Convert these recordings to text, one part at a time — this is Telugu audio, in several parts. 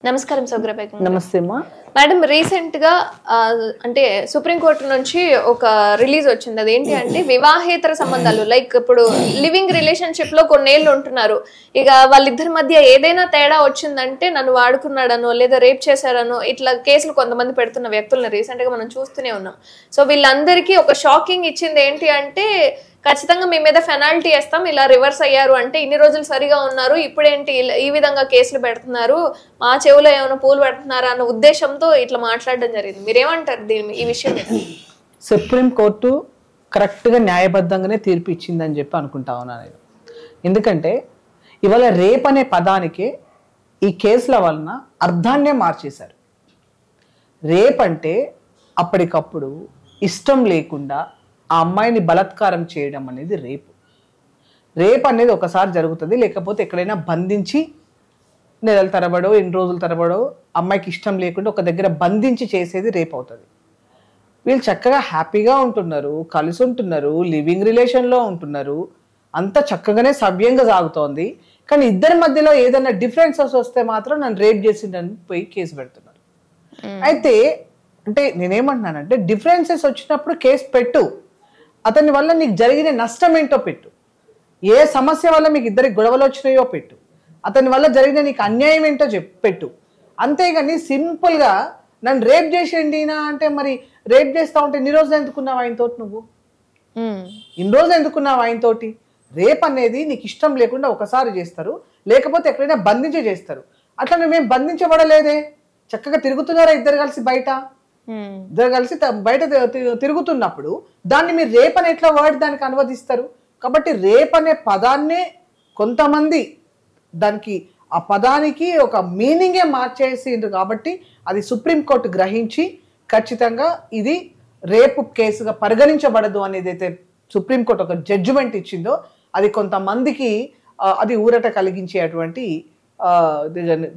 నమస్కారం సౌగ్ర బేగం. నమస్తే అమ్మా. మేడం, రీసెంట్ గా అంటే సుప్రీంకోర్టు నుంచి ఒక రిలీజ్ వచ్చింది. అదేంటి అంటే వివాహేతర సంబంధాలు, లైక్ ఇప్పుడు లివింగ్ రిలేషన్షిప్ లో కొన్నేళ్ళు ఉంటున్నారు, ఇక వాళ్ళిద్దరి మధ్య ఏదైనా తేడా వచ్చిందంటే నన్ను వాడుకున్నాడనో లేదా రేప్ చేశారనో ఇట్లా కేసులు కొంతమంది పెడుతున్న వ్యక్తులను రీసెంట్ గా మనం చూస్తూనే ఉన్నాం. సో వీళ్ళందరికీ ఒక షాకింగ్ ఇచ్చింది ఏంటి అంటే ఖచ్చితంగా మీ మీద పెనాల్టీ వేస్తాం, ఇలా రివర్స్ అయ్యారు అంటే ఇన్ని రోజులు సరిగా ఉన్నారు, ఇప్పుడేంటి ఈ విధంగా కేసులు పెడుతున్నారు, మా చెవులో ఏమైనా పూలు పెడుతున్నారా అన్న ఉద్దేశంతో ఇట్లా మాట్లాడడం జరిగింది. మీరేమంటారు ఈ విషయం మీద? సుప్రీం కోర్టు కరెక్ట్గా న్యాయబద్ధంగానే తీర్పు ఇచ్చిందని చెప్పి అనుకుంటా ఉన్నా నేను. ఎందుకంటే ఇవాళ రేప్ అనే పదానికి ఈ కేసుల వలన అర్థాన్నే మార్చేశారు. రేప్ అంటే అప్పటికప్పుడు ఇష్టం లేకుండా ఆ అమ్మాయిని బలాత్కారం చేయడం అనేది రేపు. రేప్ అనేది ఒకసారి జరుగుతుంది, లేకపోతే ఎక్కడైనా బంధించి నెలల తరబడో ఎన్ని రోజుల తరబడో అమ్మాయికి ఇష్టం లేకుండా ఒక దగ్గర బంధించి చేసేది రేప్ అవుతుంది. వీళ్ళు చక్కగా హ్యాపీగా ఉంటున్నారు, కలిసి ఉంటున్నారు, లివింగ్ రిలేషన్లో ఉంటున్నారు, అంతా చక్కగానే సవ్యంగా సాగుతోంది. కానీ ఇద్దరి మధ్యలో ఏదైనా డిఫరెన్సెస్ వస్తే మాత్రం నన్ను రేప్ చేసిండని పోయి కేసు పెడుతున్నారు. అయితే అంటే నేనేమంటున్నానంటే డిఫరెన్సెస్ వచ్చినప్పుడు కేసు పెట్టు, అతని వల్ల నీకు జరిగిన నష్టం ఏంటో పెట్టు, ఏ సమస్య వల్ల మీకు ఇద్దరికి గొడవలు వచ్చినాయో పెట్టు, అతని వల్ల జరిగిన నీకు అన్యాయం ఏంటో పెట్టు. అంతేగాని సింపుల్గా నన్ను రేప్ చేసేయండినా అంటే మరి రేప్ చేస్తా ఉంటే ఇన్ని రోజులు ఎందుకున్నావు ఆయనతోటి, నువ్వు ఇన్ని రోజులు ఎందుకున్నావు ఆయనతోటి? రేప్ అనేది నీకు ఇష్టం లేకుండా ఒకసారి చేస్తారు, లేకపోతే ఎక్కడైనా బంధించి చేస్తారు. అట్లా నువ్వేం బంధించబడలేదే, చక్కగా తిరుగుతున్నారా ఇద్దరు కలిసి బయట, ఇద్దరు కలిసి బయట తిరుగుతున్నప్పుడు దాన్ని మీరు రేప్ అని ఎట్లా వర్డ్ దానికి అనువదిస్తారు? కాబట్టి రేప్ అనే పదాన్నే కొంతమంది దానికి ఆ పదానికి ఒక మీనింగే మార్చేసిండ్రు. కాబట్టి అది సుప్రీంకోర్టు గ్రహించి ఖచ్చితంగా ఇది రేపు కేసుగా పరిగణించబడదు అనేది అయితే సుప్రీంకోర్టు ఒక జడ్జిమెంట్ ఇచ్చిందో అది కొంతమందికి అది ఊరట కలిగించేటువంటి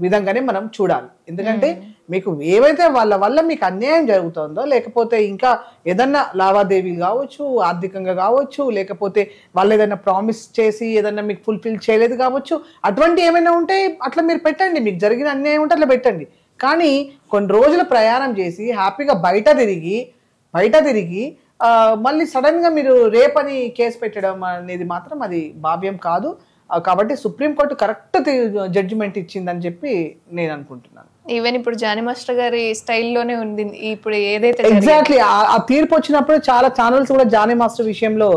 విధంగానే మనం చూడాలి. ఎందుకంటే మీకు ఏవైతే వాళ్ళ వల్ల మీకు అన్యాయం జరుగుతుందో, లేకపోతే ఇంకా ఏదన్నా లావాదేవీలు కావచ్చు, ఆర్థికంగా కావచ్చు, లేకపోతే వాళ్ళు ఏదైనా ప్రామిస్ చేసి ఏదన్నా మీకు ఫుల్ఫిల్ చేయలేదు కావచ్చు, అటువంటి ఏమైనా ఉంటే అట్లా మీరు పెట్టండి, మీకు జరిగిన అన్యాయం ఉంటే అట్లా పెట్టండి. కానీ కొన్ని రోజులు ప్రయాణం చేసి హ్యాపీగా బయట తిరిగి మళ్ళీ సడన్గా మీరు రేప్ అని కేసు పెట్టడం అనేది మాత్రం అది భావ్యం కాదు. కాబట్టి సుప్రీంకోర్టు కరెక్ట్ జడ్జిమెంట్ ఇచ్చిందని చెప్పి నేను అనుకుంటున్నాను. ఈవెన్ ఇప్పుడు జానీ మాస్టర్ గారి స్టైల్లోనే ఉంది ఇప్పుడు ఏదైతే ఎగ్జాక్ట్లీ ఆ తీర్పు వచ్చినప్పుడు చాలా ఛానల్స్ కూడా జానీ మాస్టర్ విషయంలో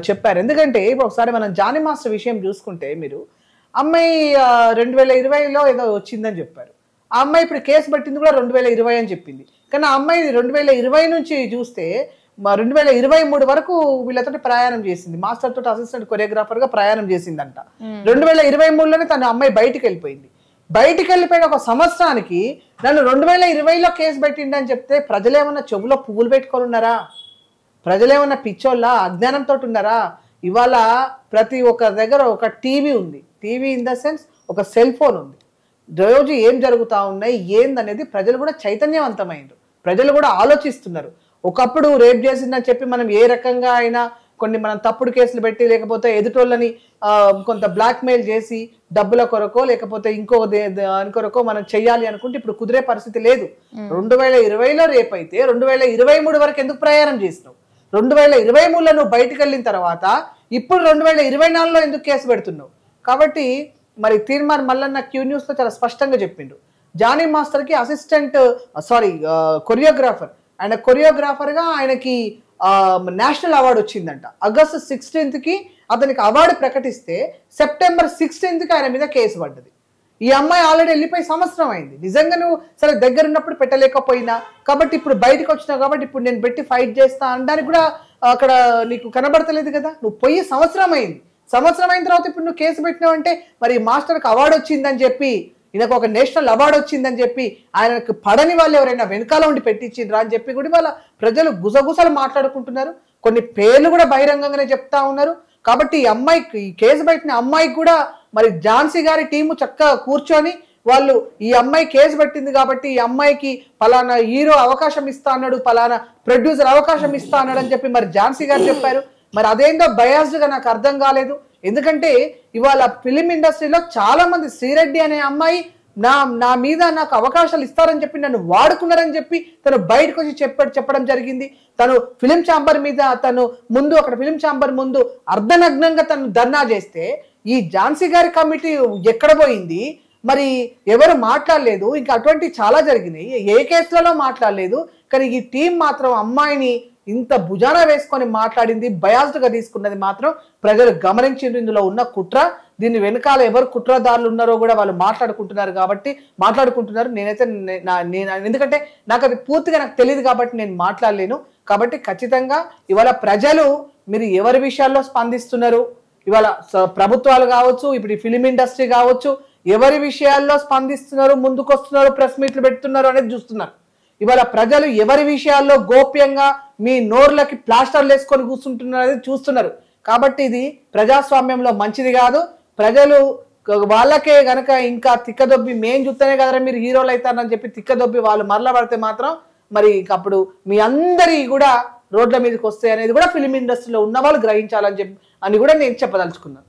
చెప్పారు. ఎందుకంటే ఇప్పుడు ఒకసారి మనం జానీ మాస్టర్ విషయం చూసుకుంటే మీరు అమ్మాయి 2020లో ఏదో వచ్చిందని చెప్పారు. ఆ అమ్మాయి ఇప్పుడు కేసు పట్టింది కూడా 2020 అని చెప్పింది. కానీ ఆ అమ్మాయి 2020 నుంచి చూస్తే 2023 వరకు వీళ్ళతో ప్రయాణం చేసింది, మాస్టర్ తోటి అసిస్టెంట్ కొరియోగ్రాఫర్ గా ప్రయాణం చేసిందంట. 2023లోనే తన అమ్మాయి బయటికి వెళ్ళిపోయింది. బయటికి వెళ్ళిపోయిన ఒక సంవత్సరానికి నన్ను 2020లో కేసు పెట్టిండి అని చెప్తే ప్రజలేమన్నా చెవులో పువ్వులు పెట్టుకొని ఉన్నారా? ప్రజలేమన్నా పిచ్చోళ్ళ అజ్ఞానంతో ఉన్నారా? ఇవాళ ప్రతి ఒక్క దగ్గర ఒక టీవీ ఉంది, టీవీ ఇన్ ద సెన్స్ ఒక సెల్ ఫోన్ ఉంది. రోజు ఏం జరుగుతూ ఉన్నాయి ఏందనేది ప్రజలు కూడా చైతన్యవంతమైనరు, ప్రజలు కూడా ఆలోచిస్తున్నారు. ఒకప్పుడు రేప్ చేసిందని చెప్పి మనం ఏ రకంగా అయినా కొన్ని మనం తప్పుడు కేసులు పెట్టి లేకపోతే ఎదుటోళ్ళని కొంత బ్లాక్మెయిల్ చేసి డబ్బుల కొరకో లేకపోతే ఇంకో దాని కొరకో మనం చెయ్యాలి అనుకుంటే ఇప్పుడు కుదిరే పరిస్థితి లేదు. 2020లో రేప్ అయితే 2023 వరకు ఎందుకు ప్రయాణం చేసినావు? 2023లో నువ్వు బయటకు వెళ్ళిన తర్వాత ఇప్పుడు 2024లో ఎందుకు కేసు పెడుతున్నావు? కాబట్టి మరి తీర్మార్ మల్లన్న క్యూ న్యూస్ లో చాలా స్పష్టంగా చెప్పిండు, జానీ మాస్టర్ కి అసిస్టెంట్ కొరియోగ్రాఫర్, ఆయన కొరియోగ్రాఫర్ గా ఆయనకి నేషనల్ అవార్డు వచ్చిందంట. ఆగస్టు 16కి అతనికి అవార్డు ప్రకటిస్తే సెప్టెంబర్ 16కి ఆయన మీద కేసు పడ్డది. ఈ అమ్మాయి ఆల్రెడీ వెళ్ళిపోయి సంవత్సరం అయింది. నిజంగా నువ్వు సరే దగ్గర ఉన్నప్పుడు పెట్టలేకపోయినా కాబట్టి ఇప్పుడు బయటకు వచ్చినావు కాబట్టి ఇప్పుడు నేను పెట్టి ఫైట్ చేస్తా అనడానికి కూడా అక్కడ నీకు కనబడతలేదు కదా. నువ్వు పోయి సంవత్సరం అయింది, సంవత్సరం అయిన తర్వాత ఇప్పుడు నువ్వు కేసు పెట్టినావు అంటే మరి మాస్టర్కి అవార్డు వచ్చిందని చెప్పి, ఈయనకు ఒక నేషనల్ అవార్డు వచ్చిందని చెప్పి ఆయనకు పడని వాళ్ళు ఎవరైనా వెనకాల ఉండి పెట్టించిండ్రా అని చెప్పి కూడా వాళ్ళ ప్రజలు గుసగుసలు మాట్లాడుకుంటున్నారు. కొన్ని పేర్లు కూడా బహిరంగంగానే చెప్తా ఉన్నారు. కాబట్టి ఈ అమ్మాయికి ఈ కేసు పెట్టిన అమ్మాయికి కూడా మరి ఝాన్సీ గారి టీము చక్కగా కూర్చొని వాళ్ళు ఈ అమ్మాయి కేసు పెట్టింది కాబట్టి ఈ అమ్మాయికి పలానా హీరో అవకాశం ఇస్తా అన్నాడు, పలానా ప్రొడ్యూసర్ అవకాశం ఇస్తా అన్నాడు అని చెప్పి మరి ఝాన్సీ గారు చెప్పారు. మరి అదేందో బయాస్డ్గా నాకు అర్థం కాలేదు. ఎందుకంటే ఇవాళ ఫిలిం ఇండస్ట్రీలో చాలా మంది శ్రీరెడ్డి అనే అమ్మాయి నా మీద నాకు అవకాశాలు ఇస్తారని చెప్పి నన్ను వాడుకున్నారని చెప్పి తను బయటకు వచ్చి చెప్పడం జరిగింది. తను ఫిలిం ఛాంబర్ మీద అక్కడ ఫిలిం ఛాంబర్ ముందు అర్ధనగ్నంగా తను ధర్నా చేస్తే ఈ ఝాన్సీ గారి కమిటీ ఎక్కడ పోయింది, మరి ఎవరు మాట్లాడలేదు. ఇంకా అటువంటి చాలా జరిగినాయి, ఏ కేసులలో మాట్లాడలేదు. కానీ ఈ టీం మాత్రం అమ్మాయిని ఇంత భుజాన వేసుకొని మాట్లాడింది, బయాస్డ్గా తీసుకున్నది మాత్రం ప్రజలు గమనించింది. ఇందులో ఉన్న కుట్ర, దీని వెనకాల ఎవరు కుట్రదారులు ఉన్నారో కూడా వాళ్ళు మాట్లాడుకుంటున్నారు. నేనైతే ఎందుకంటే నాకు అది పూర్తిగా నాకు తెలియదు కాబట్టి నేను మాట్లాడలేను. కాబట్టి ఖచ్చితంగా ఇవాళ ప్రజలు మీరు ఎవరి విషయాల్లో స్పందిస్తున్నారు, ఇవాళ ప్రభుత్వాలు కావచ్చు, ఇప్పుడు ఫిలిం ఇండస్ట్రీ కావచ్చు, ఎవరి విషయాల్లో స్పందిస్తున్నారు, ముందుకు వస్తున్నారు, ప్రెస్ మీట్లు పెడుతున్నారు అనేది చూస్తున్నారు. ఇవాళ ప్రజలు ఎవరి విషయాల్లో గోప్యంగా మీ నోర్లకి ప్లాస్టర్లు వేసుకొని కూర్చుంటున్నారు అనేది చూస్తున్నారు. కాబట్టి ఇది ప్రజాస్వామ్యంలో మంచిది కాదు. ప్రజలు వాళ్ళకే గనక ఇంకా తిక్కదొబ్బి మేం చూస్తేనే కదరా మీరు హీరోలు అవుతారని చెప్పి తిక్కదొబ్బి వాళ్ళు మరల పడితే మాత్రం మరి అప్పుడు మీ అందరి కూడా రోడ్ల మీదకి వస్తాయి అనేది కూడా ఫిలిం ఇండస్ట్రీలో ఉన్న వాళ్ళు గ్రహించాలని చెప్పి అని కూడా నేను చెప్పదలుచుకున్నాను.